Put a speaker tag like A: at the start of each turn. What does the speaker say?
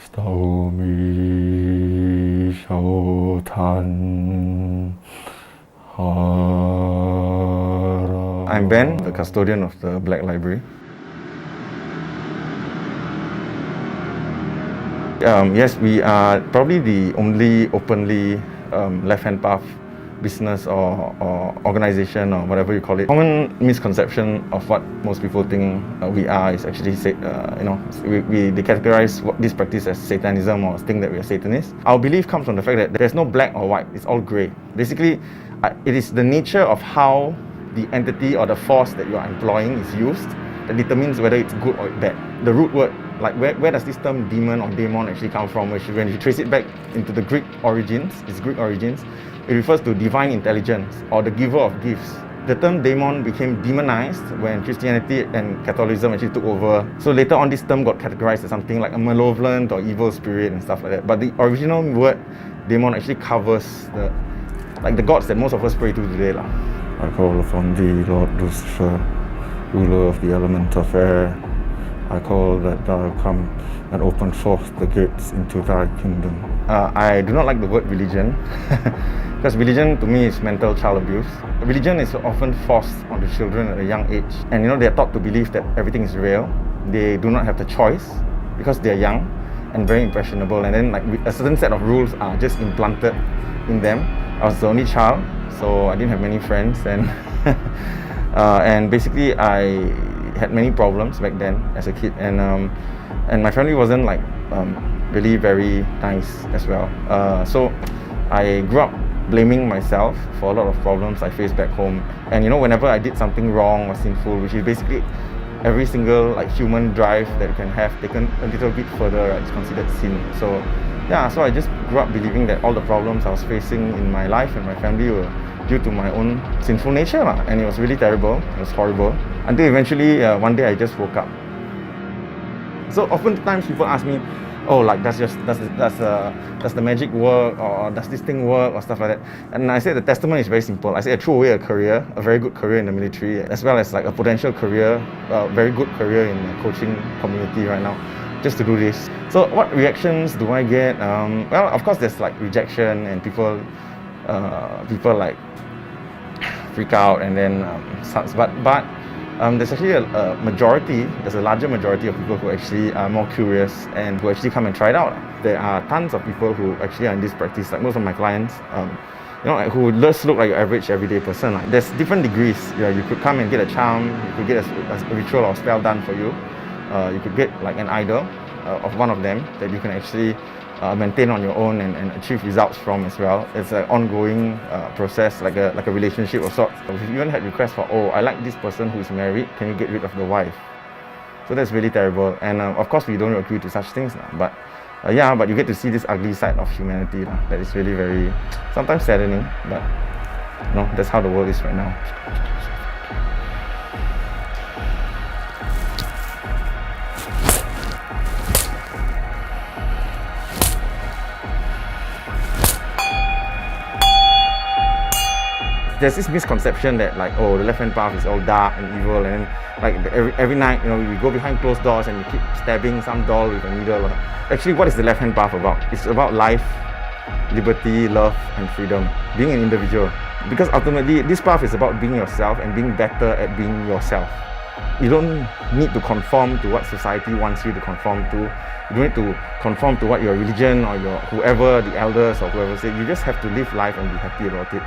A: Stau mi shao tan hara. I'm Ben, the custodian of the Black Library. Yes, we are probably the only openly left-hand path business or organization or whatever you call it. Common misconception of what most people think we are is actually, they categorize this practice as Satanism or think that we are Satanists. Our belief comes from the fact that there's no black or white, it's all grey. Basically, it is the nature of how the entity or the force that you are employing is used that determines whether it's good or bad. The root word, like where does this term demon or daemon actually come from? When you trace it back into the Greek origins, it refers to divine intelligence or the giver of gifts. The term daemon became demonized when Christianity and Catholicism actually took over. So later on, this term got categorized as something like a malevolent or evil spirit and stuff like that. But the original word daemon actually covers the gods that most of us pray to today. I call upon thee, Lord Lucifer, ruler of the element of air. I call that thou come and open forth the gates into thy kingdom. I do not like the word religion because religion to me is mental child abuse. Religion is often forced onto children at a young age, and they're taught to believe that everything is real. They do not have the choice because they're young and very impressionable, and then a certain set of rules are just implanted in them. I was the only child, so I didn't have many friends, and and basically I had many problems back then as a kid, and my family wasn't really very nice as well. So I grew up blaming myself for a lot of problems I faced back home. And whenever I did something wrong or sinful, which is basically every single human drive that you can have taken a little bit further, is considered sin. So so I just grew up believing that all the problems I was facing in my life and my family were due to my own sinful nature, and it was really terrible. It was horrible until eventually one day I just woke up. So oftentimes people ask me, oh, does the magic work, or does this thing work, or stuff like that? And I say the testimony is very simple. I say I threw away a career, a very good career in the military, as well as a potential career, very good career in the coaching community right now, just to do this. So what reactions do I get? Well, of course there's rejection, and people freak out, and then but there's actually there's a larger majority of people who actually are more curious and who actually come and try it out. There are tons of people who actually are in this practice, most of my clients, who just look like your average everyday person. There's different degrees. You could come and get a charm, you could get a ritual or spell done for you. You could get an idol of one of them that you can actually maintain on your own and achieve results from as well. It's an ongoing process, like a relationship of sorts. We've even had requests for, oh, I like this person who's married, can you get rid of the wife? So that's really terrible. And of course we don't agree to such things, but you get to see this ugly side of humanity that is really very, sometimes saddening, but that's how the world is right now. There's this misconception that the left-hand path is all dark and evil, and then every night we go behind closed doors and we keep stabbing some doll with a needle. Actually, what is the left-hand path about? It's about life, liberty, love, and freedom. Being an individual. Because ultimately, this path is about being yourself and being better at being yourself. You don't need to conform to what society wants you to conform to. You don't need to conform to what your religion or whoever, the elders or whoever say. You just have to live life and be happy about it.